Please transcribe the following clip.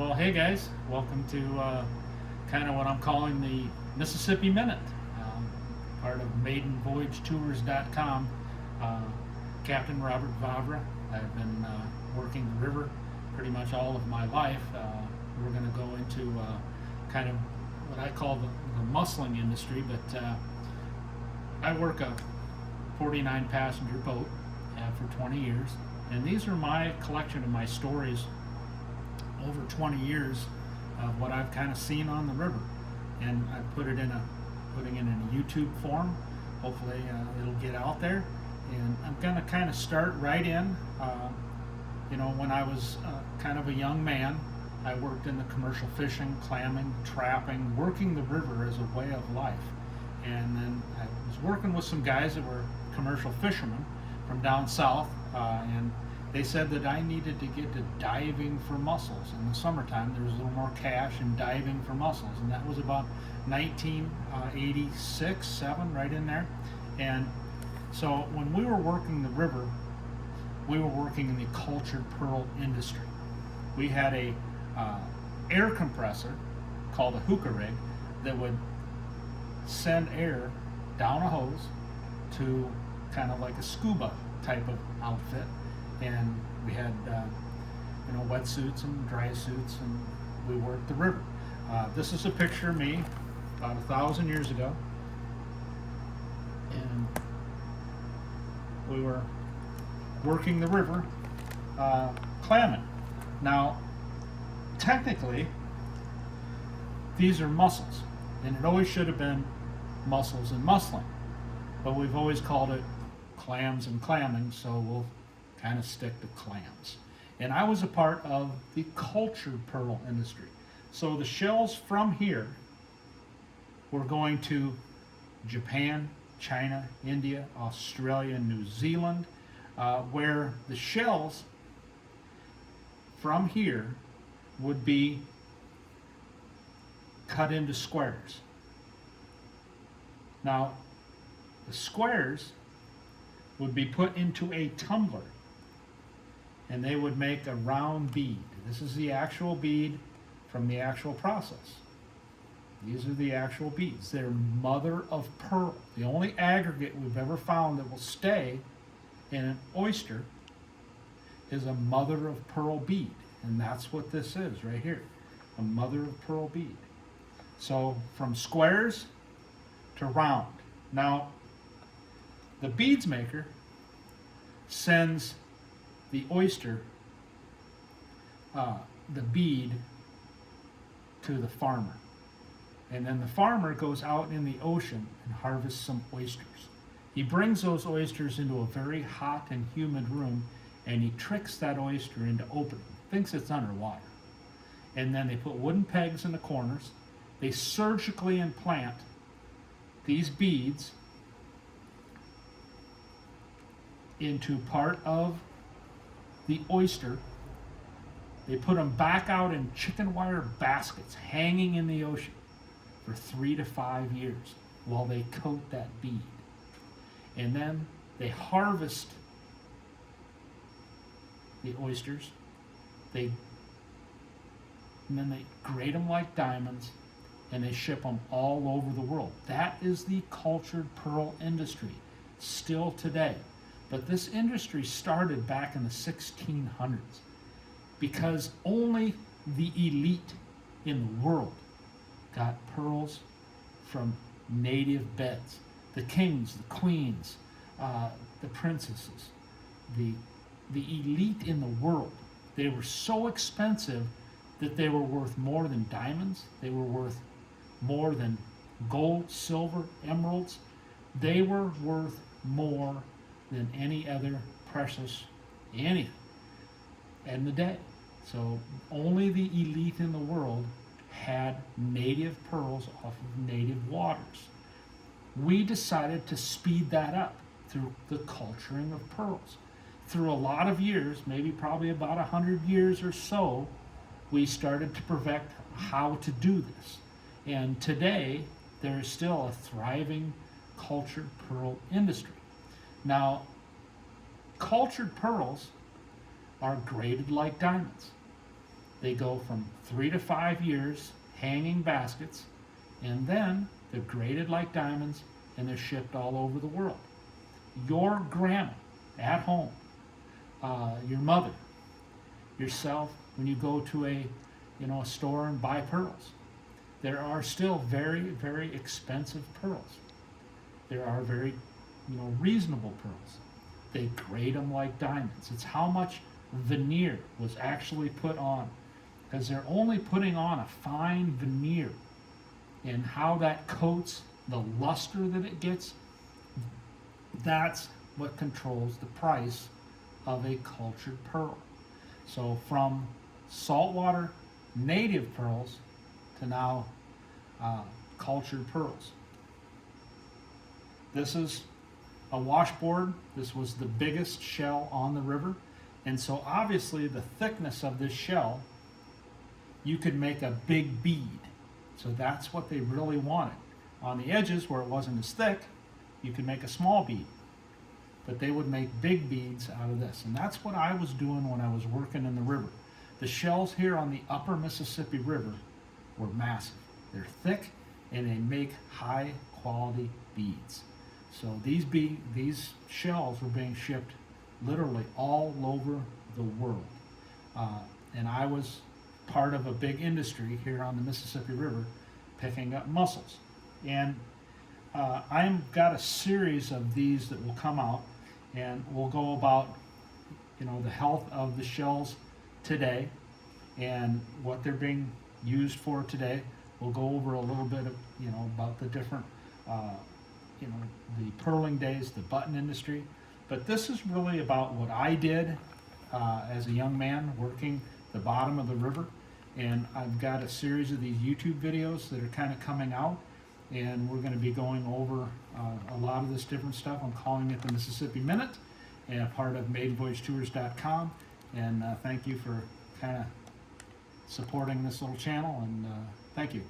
Well, hey guys, welcome to kind of what I'm calling the Mississippi Minute, um, part of MaidenVoyageTours.com. Uh, Captain Robert Vavra. I've been working the river pretty much all of my life. We're going to go into kind of what I call the muscling industry, but I work a 49 passenger boat, have for 20 years, and these are my collection of my stories over 20 years of what I've kind of seen on the river, and I putting it in a YouTube form. Hopefully, it'll get out there. And I'm gonna kind of start right in. When I was kind of a young man, I worked in the commercial fishing, clamming, trapping, working the river as a way of life. And then I was working with some guys that were commercial fishermen from down south, and they said that I needed to get to diving for mussels. In the summertime, there was a little more cash in diving for mussels, and that was about 1986, 7, right in there. And so when we were working the river, we were working in the cultured pearl industry. We had a air compressor called a hookah rig that would send air down a hose to kind of like a scuba type of outfit. And we had wetsuits and dry suits, and we worked the river. This is a picture of me about 1,000 years ago, and we were working the river, clamming. Now, technically, these are mussels, and it always should have been mussels and mussling, but we've always called it clams and clamming, so we'll kind of stick to clams. And I was a part of the cultured pearl industry. So the shells from here were going to Japan, China, India, Australia, New Zealand, where the shells from here would be cut into squares. Now, the squares would be put into a tumbler, and they would make a round bead. This is the actual bead from the actual process. These are the actual beads. They're mother of pearl. The only aggregate we've ever found that will stay in an oyster is a mother of pearl bead. And that's what this is right here, a mother of pearl bead. So from squares to round. Now, the beads maker sends the oyster, the bead, to the farmer. And then the farmer goes out in the ocean and harvests some oysters. He brings those oysters into a very hot and humid room, and he tricks that oyster into opening. Thinks it's underwater. And then they put wooden pegs in the corners. They surgically implant these beads into part of the oyster. They put them back out in chicken wire baskets hanging in the ocean for 3 to 5 years while they coat that bead. And then they harvest the oysters. And then they grade them like diamonds, and they ship them all over the world. That is the cultured pearl industry still today. But this industry started back in the 1600s because only the elite in the world got pearls from native beds. The kings, the queens, the princesses, the elite in the world. They were so expensive that they were worth more than diamonds. They were worth more than gold, silver, emeralds. They were worth more than any other precious anything in the day. So only the elite in the world had native pearls off of native waters. We decided to speed that up through the culturing of pearls. Through a lot of years, maybe probably about 100 years or so, we started to perfect how to do this. And today, there is still a thriving cultured pearl industry. Now, cultured pearls are graded like diamonds. They go from 3 to 5 years hanging baskets, and then they're graded like diamonds and they're shipped all over the world. Your grandma at home, your mother, yourself, when you go to a store and buy pearls, there are still very, very expensive pearls. There are very, reasonable pearls. They grade them like diamonds. It's how much veneer was actually put on, because they're only putting on a fine veneer, and how that coats the luster that it gets, that's what controls the price of a cultured pearl. So from saltwater native pearls to now cultured pearls. This is a washboard. This was the biggest shell on the river, and so obviously the thickness of this shell, you could make a big bead. So that's what they really wanted. On the edges where it wasn't as thick, you could make a small bead, but they would make big beads out of this. And that's what I was doing when I was working in the river. The shells here on the upper Mississippi River were massive. They're thick and they make high quality beads. So these shells were being shipped literally all over the world. And I was part of a big industry here on the Mississippi River picking up mussels. And I've got a series of these that will come out, and we'll go about the health of the shells today and what they're being used for today. We'll go over a little bit of about the different the pearling days, the button industry. But this is really about what I did as a young man working the bottom of the river. And I've got a series of these YouTube videos that are kind of coming out, and we're going to be going over a lot of this different stuff. I'm calling it the Mississippi Minute, and a part of MaidenVoyageTours.com. And thank you for kind of supporting this little channel, and thank you.